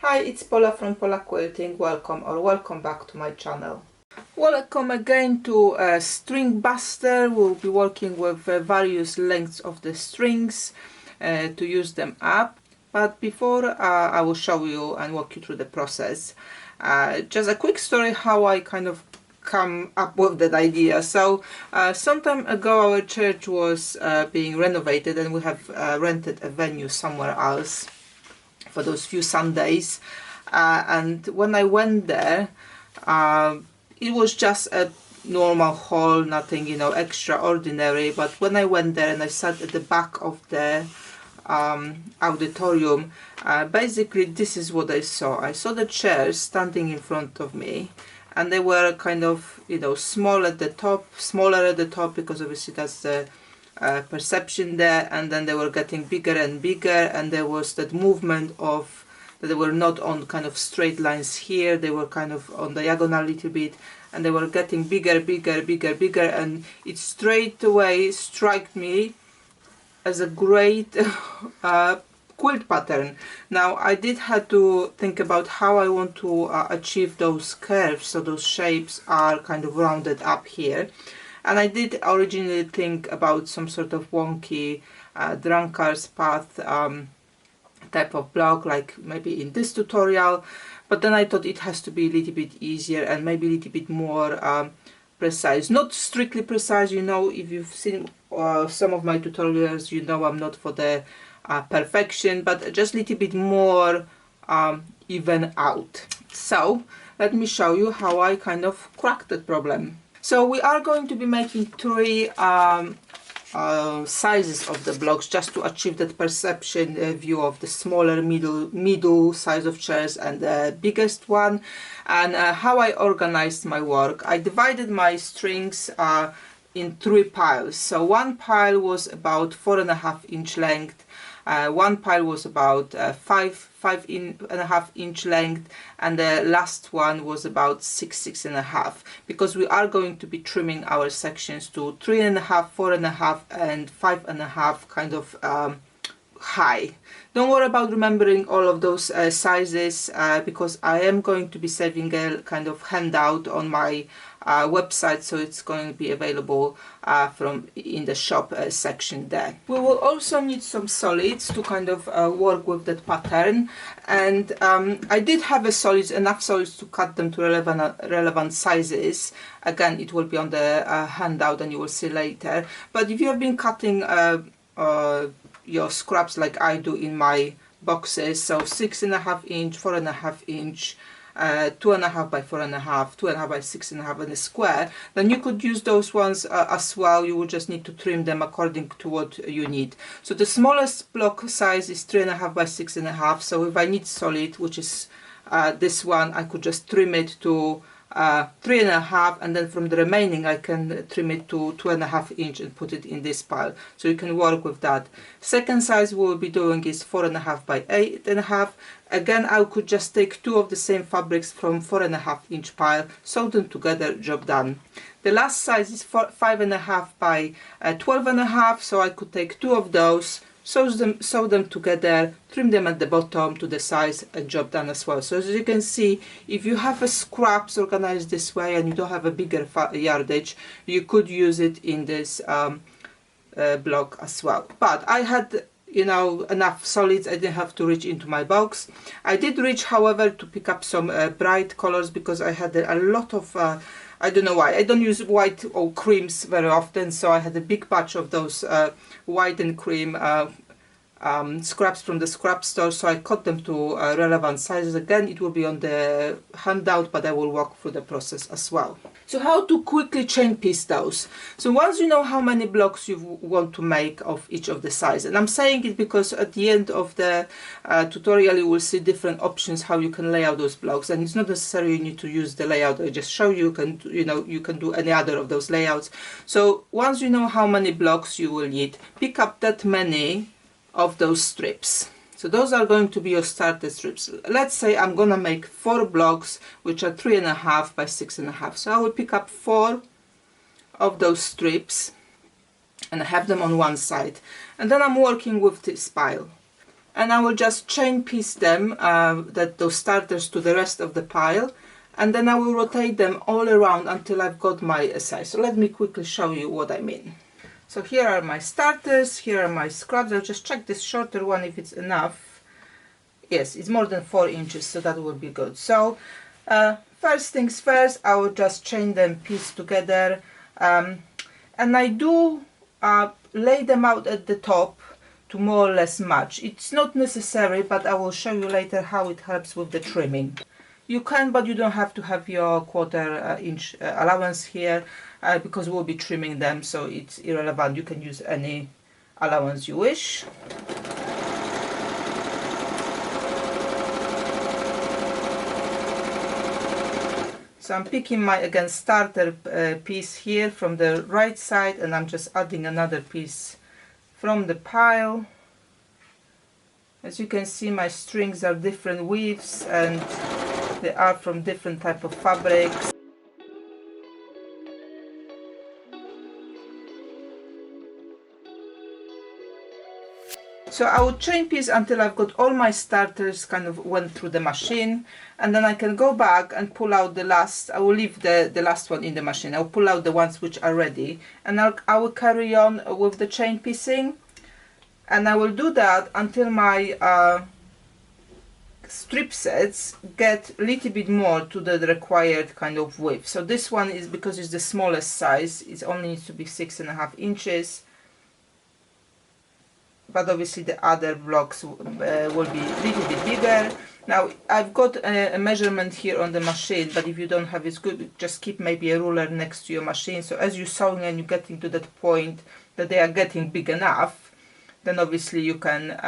Hi, it's Paula from Pola Quilting. Welcome back to my channel. Welcome again to String Buster. We'll be working with various lengths of the strings to use them up. But before I will show you and walk you through the process, just a quick story how I kind of come up with that idea. So some time ago our church was being renovated, and we have rented a venue somewhere else for those few Sundays, and when I went there, it was just a normal hall, nothing extraordinary. But when I went there and I sat at the back of the auditorium, basically this is what I saw. I saw the chairs standing in front of me, and they were kind of smaller at the top, because obviously that's the perception there, and then they were getting bigger and bigger, and there was that movement of that they were not on kind of straight lines here, they were kind of on diagonal a little bit, and they were getting bigger, and it straight away struck me as a great quilt pattern. Now I did have to think about how I want to achieve those curves, so those shapes are kind of rounded up here. And I did originally think about some sort of wonky drunkard's path type of block, like maybe in this tutorial, but then I thought it has to be a little bit easier and maybe a little bit more precise. Not strictly precise, if you've seen some of my tutorials, I'm not for the perfection, but just a little bit more even out. So let me show you how I kind of cracked that problem. So we are going to be making three sizes of the blocks just to achieve that perception view of the smaller middle size of chairs and the biggest one. And how I organized my work, I divided my strings in three piles. So one pile was about 4.5-inch length, one pile was about 5.5-inch length, and the last one was about 6.5, because we are going to be trimming our sections to 3.5, 4.5 and 5.5 kind of high. Don't worry about remembering all of those sizes, because I am going to be saving a kind of handout on my website, so it's going to be available from in the shop section there. We will also need some solids to kind of work with that pattern, and I did have enough solids to cut them to relevant sizes. Again, it will be on the handout and you will see later. But if you have been cutting your scraps like I do in my boxes, so 6.5-inch, 4.5-inch, 2.5 by 4.5, 2.5 by 6.5 and a square, then you could use those ones as well. You will just need to trim them according to what you need. So the smallest block size is 3.5 by 6.5. So if I need solid, which is this one, I could just trim it to 3.5, and then from the remaining I can trim it to 2.5-inch and put it in this pile, so you can work with that. Second size we'll be doing is 4.5 by 8.5. Again, I could just take two of the same fabrics from 4.5-inch pile, sew them together, job done. The last size is 5.5 by 12.5, so I could take two of those, sew them together, trim them at the bottom to the size, and job done as well. So as you can see, if you have a scraps organized this way and you don't have a bigger yardage, you could use it in this block as well. But I had enough solids, I didn't have to reach into my box. I did reach, however, to pick up some bright colors, because I had a lot of I don't know why, I don't use white or creams very often, so I had a big batch of those white and cream scraps from the scrap store, so I cut them to relevant sizes. Again, it will be on the handout, but I will walk through the process as well. So how to quickly chain piece those. So once you know how many blocks you want to make of each of the sizes, and I'm saying it because at the end of the tutorial you will see different options how you can lay out those blocks, and it's not necessarily you need to use the layout I just show you. You can do any other of those layouts. So once you know how many blocks you will need, pick up that many of those strips. So those are going to be your starter strips. Let's say I'm gonna make 4 blocks which are 3.5 by 6.5. So I will pick up 4 of those strips and have them on one side, and then I'm working with this pile. and I will just chain piece them, those starters, to the rest of the pile, and then I will rotate them all around until I've got my size. So let me quickly show you what I mean. So here are my starters, here are my scraps. I'll just check this shorter one if it's enough. Yes, it's more than 4 inches, so that would be good. So first things first, I will just chain them piece together, and I do lay them out at the top to more or less match. It's not necessary, but I will show you later how it helps with the trimming. You can, but you don't have to have your quarter-inch allowance here, because we'll be trimming them, so it's irrelevant. You can use any allowance you wish. So I'm picking my, again, starter piece here from the right side, and I'm just adding another piece from the pile. As you can see, my strings are different weaves, and they are from different type of fabrics. So I will chain piece until I've got all my starters kind of went through the machine, and then I can go back and pull out the last. I will leave the last one in the machine. I'll pull out the ones which are ready, and I will carry on with the chain piecing, and I will do that until my strip sets get a little bit more to the required kind of width. So this one is, because it's the smallest size, it only needs to be 6.5 inches. But obviously the other blocks will be a little bit bigger. Now I've got a measurement here on the machine, but if you don't have it, it's good, just keep maybe a ruler next to your machine. So as you're sewing and you're getting to that point that they are getting big enough, then obviously you can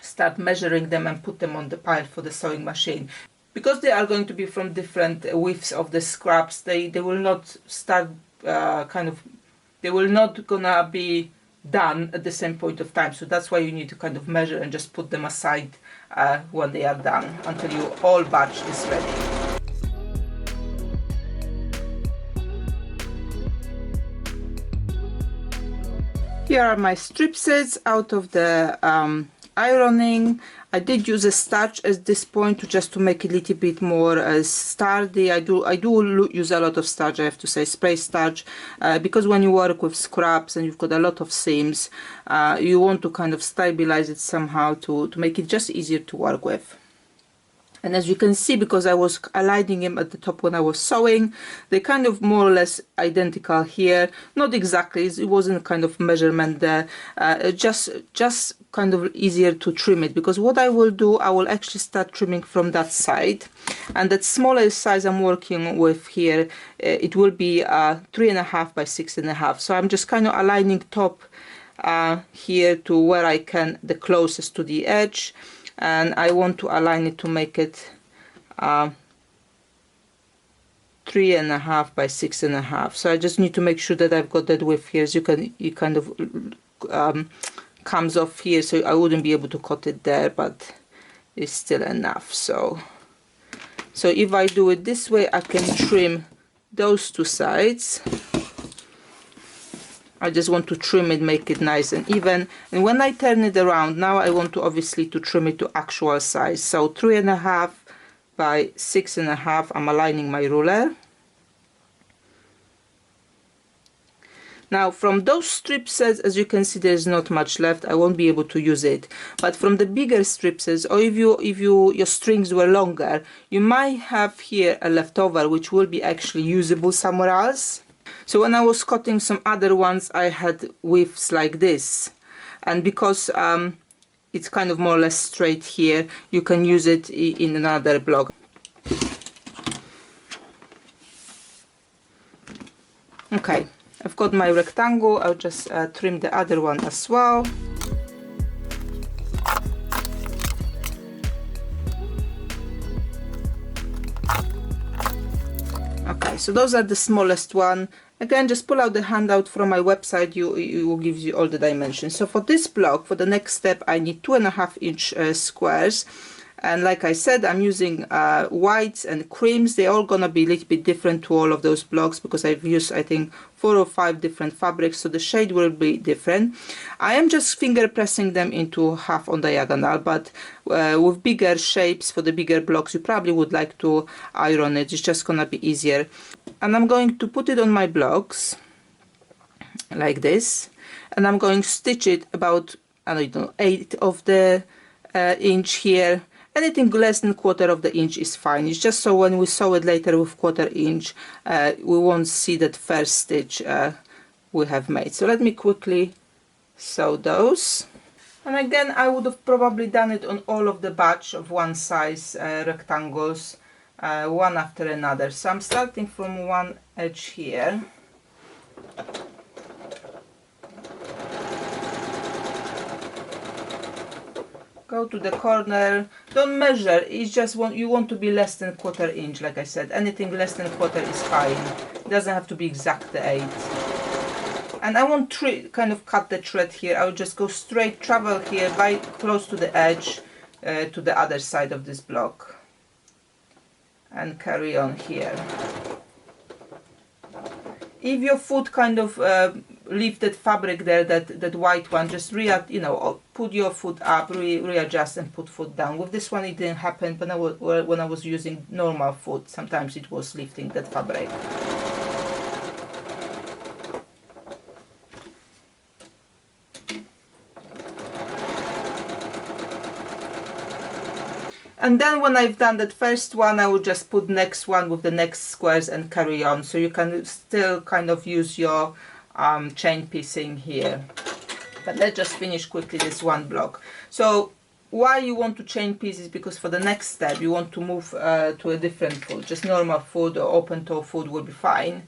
start measuring them and put them on the pile for the sewing machine. Because they are going to be from different widths of the scraps, they will not start they will not gonna be done at the same point of time. So that's why you need to kind of measure and just put them aside when they are done, until your whole batch is ready. Here are my strip sets out of the ironing. I did use a starch at this point just to make it a little bit more sturdy. I do use a lot of starch, I have to say, spray starch, because when you work with scraps and you've got a lot of seams, you want to kind of stabilize it somehow to make it just easier to work with. And as you can see, because I was aligning them at the top when I was sewing, they kind of more or less identical here. Not exactly, it wasn't kind of measurement there, just kind of easier to trim it. Because what I will do, I will actually start trimming from that side. And that smaller size I'm working with here, it will be 3.5 by 6.5. So I'm just kind of aligning top here to where I can, the closest to the edge. And I want to align it to make it 3.5 by 6.5. So I just need to make sure that I've got that width here. As you can, it kind of comes off here, so I wouldn't be able to cut it there, but it's still enough. So if I do it this way, I can trim those two sides. I just want to trim it, make it nice and even. And when I turn it around, now I want to obviously to trim it to actual size. So 3.5 by 6.5, I'm aligning my ruler. Now from those strip sets, as you can see, there's not much left. I won't be able to use it. But from the bigger strip sets, or if your strings were longer, you might have here a leftover, which will be actually usable somewhere else. So when I was cutting some other ones, I had widths like this, and because it's kind of more or less straight here, you can use it in another block. Okay, I've got my rectangle. I'll just trim the other one as well. Okay, so those are the smallest one. Again, just pull out the handout from my website. It will give you all the dimensions. So for this block, for the next step, I need 2.5 inch squares. And like I said, I'm using whites and creams. They're all gonna be a little bit different to all of those blocks because I've used, I think, 4 or 5 different fabrics, so the shade will be different. I am just finger pressing them into half on diagonal, but with bigger shapes for the bigger blocks, you probably would like to iron it. It's just gonna be easier. And I'm going to put it on my blocks like this, and I'm going to stitch it about, I don't know, 1/8 of the inch here. Anything less than 1/4 of the inch is fine. It's just so when we sew it later with 1/4 inch, we won't see that first stitch we have made. So let me quickly sew those. And again, I would have probably done it on all of the batch of one size rectangles, one after another. So I'm starting from one edge here. Go to the corner, don't measure, it's just you want to be less than 1/4 inch, like I said. Anything less than 1/4 is fine. It doesn't have to be exact the 8. And I won't kind of cut the thread here. I will just go straight, travel here by close to the edge to the other side of this block and carry on here. If your foot kind of leave that fabric there, that white one, just put your foot up, readjust and put foot down. With this one it didn't happen, but when I was using normal foot, sometimes it was lifting that fabric. And then when I've done that first one, I will just put next one with the next squares and carry on. So you can still kind of use your chain piecing here. But let's just finish quickly this one block. So why you want to chain piece is because for the next step you want to move to a different foot. Just normal foot or open toe foot will be fine.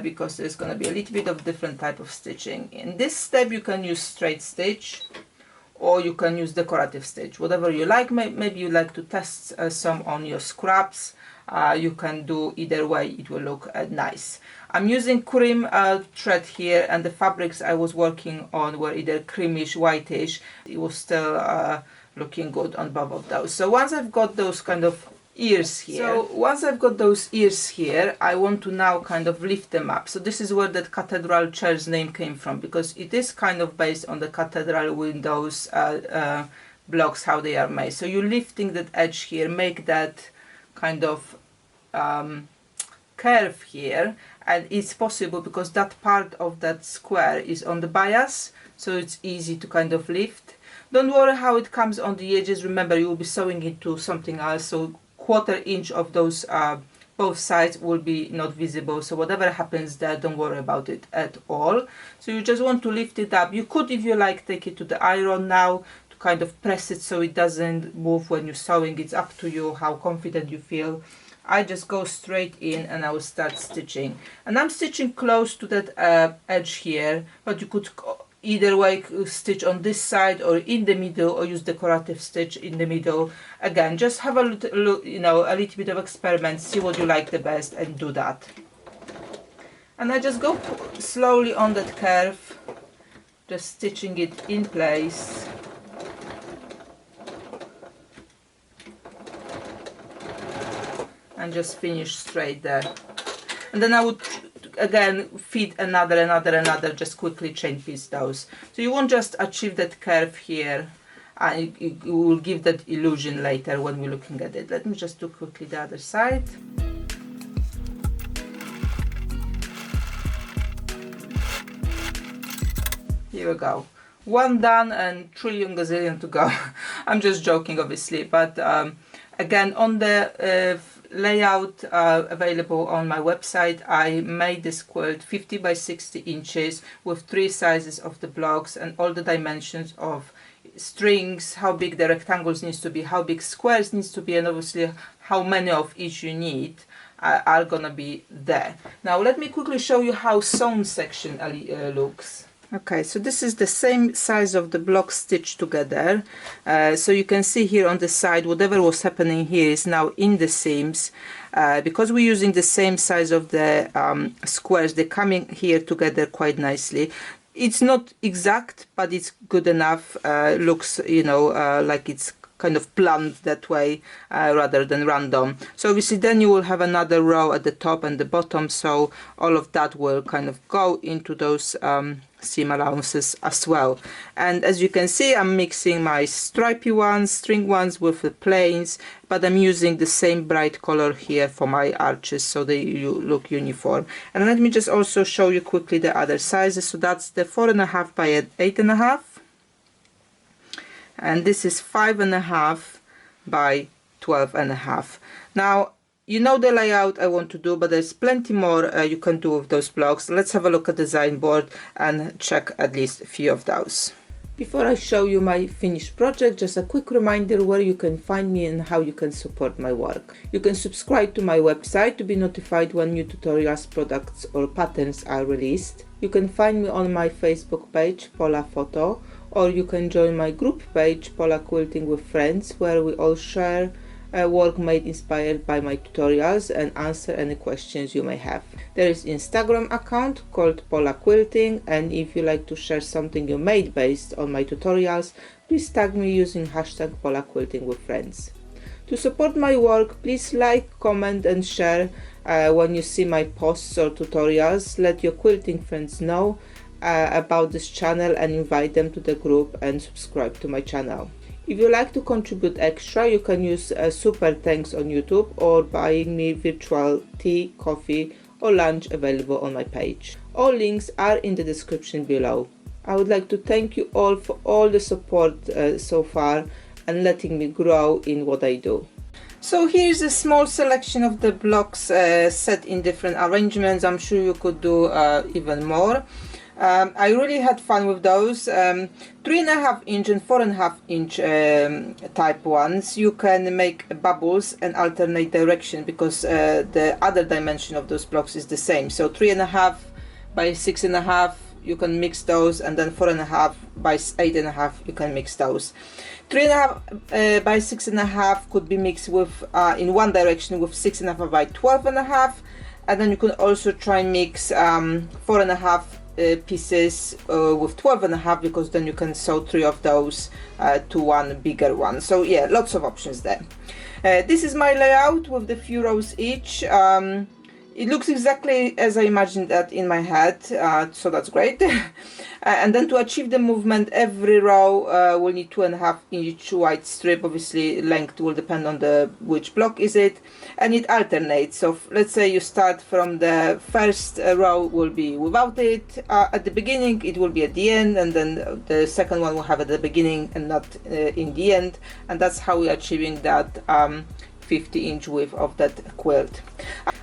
Because there's going to be a little bit of different type of stitching. In this step you can use straight stitch, or you can use decorative stitch, whatever you like. Maybe you like to test some on your scraps. You can do either way, it will look nice. I'm using cream thread here, and the fabrics I was working on were either creamish, whitish. It was still looking good on both of those. So once I've got those kind of ears here, I want to now kind of lift them up. So this is where that Cathedral Chairs name came from, because it is kind of based on the cathedral windows blocks, how they are made. So you're lifting that edge here, make that kind of curve here, and it's possible because that part of that square is on the bias, so it's easy to kind of lift. Don't worry how it comes on the edges. Remember, you will be sewing it to something else, so 1/4 inch of those both sides will be not visible, so whatever happens there, don't worry about it at all. So you just want to lift it up. You could, if you like, take it to the iron now to kind of press it so it doesn't move when you're sewing. It's up to you how confident you feel. I just go straight in and I will start stitching, and I'm stitching close to that edge here, but you could either way stitch on this side or in the middle, or use decorative stitch in the middle. Again, just have a little, a little bit of experiment, see what you like the best and do that. And I just go slowly on that curve, just stitching it in place. And just finish straight there. And then I would again feed another, just quickly chain piece those. So you won't just achieve that curve here, and it will give that illusion later when we're looking at it. Let me just do quickly the other side. Here we go. One done and trillion gazillion to go. I'm just joking, obviously, but again, on the layout available on my website, I made this quilt 50 by 60 inches with 3 sizes of the blocks and all the dimensions of strings, how big the rectangles needs to be, how big squares needs to be, and obviously how many of each you need are gonna be there. Now let me quickly show you how sewn section looks. Okay, so this is the same size of the blocks stitched together. So you can see here on the side, whatever was happening here is now in the seams. Because we're using the same size of the squares, they're coming here together quite nicely. It's not exact, but it's good enough. Looks, like it's kind of planned that way rather than random. So obviously then you will have another row at the top and the bottom, so all of that will kind of go into those seam allowances as well. And as you can see, I'm mixing my stripy ones, string ones with the plains, but I'm using the same bright color here for my arches so they look uniform. And let me just also show you quickly the other sizes. So that's the 4.5 by 8.5, and this is 5.5 by 12.5. Now you know the layout I want to do, but there's plenty more you can do with those blocks. Let's have a look at the design board and check at least a few of those. Before I show you my finished project, just a quick reminder where you can find me and how you can support my work. You can subscribe to my website to be notified when new tutorials, products or patterns are released. You can find me on my Facebook page, Pola Photo, or you can join my group page, Pola Quilting with Friends, where we all share work made inspired by my tutorials and answer any questions you may have. There is Instagram account called Pola Quilting, and if you like to share something you made based on my tutorials, please tag me using hashtag Pola Quilting with Friends. To support my work, please like, comment and share when you see my posts or tutorials. Let your quilting friends know about this channel and invite them to the group and subscribe to my channel. If you like to contribute extra, you can use super thanks on YouTube or buying me virtual tea, coffee or lunch available on my page. All links are in the description below. I would like to thank you all for all the support so far and letting me grow in what I do. So here's a small selection of the blocks set in different arrangements. I'm sure you could do even more. I really had fun with those 3.5 inch and 4.5 inch type ones. You can make bubbles and alternate direction because the other dimension of those blocks is the same. So 3.5 by 6.5 you can mix those, and then 4.5 by 8.5 you can mix those. 3.5 by 6.5 could be mixed with in one direction with 6.5 by 12.5, and then you can also try mix 4.5 pieces with 12.5, because then you can sew 3 of those to one bigger one. So yeah, lots of options there. This is my layout with the few rows each. It looks exactly as I imagined that in my head, so that's great. And then to achieve the movement, every row will need 2.5 inch white strip. Obviously length will depend on which block is it, and it alternates. So let's say you start from the first row will be without it at the beginning, it will be at the end, and then the second one will have at the beginning and not in the end, and that's how we're achieving that 50-inch width of that quilt.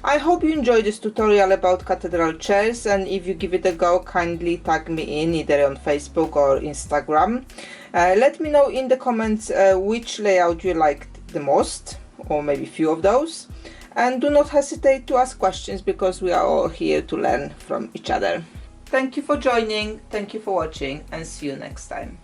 I hope you enjoyed this tutorial about Cathedral Chairs, and if you give it a go, kindly tag me in either on Facebook or Instagram. Let me know in the comments which layout you liked the most, or maybe few of those, and do not hesitate to ask questions, because we are all here to learn from each other. Thank you for joining, thank you for watching, and see you next time.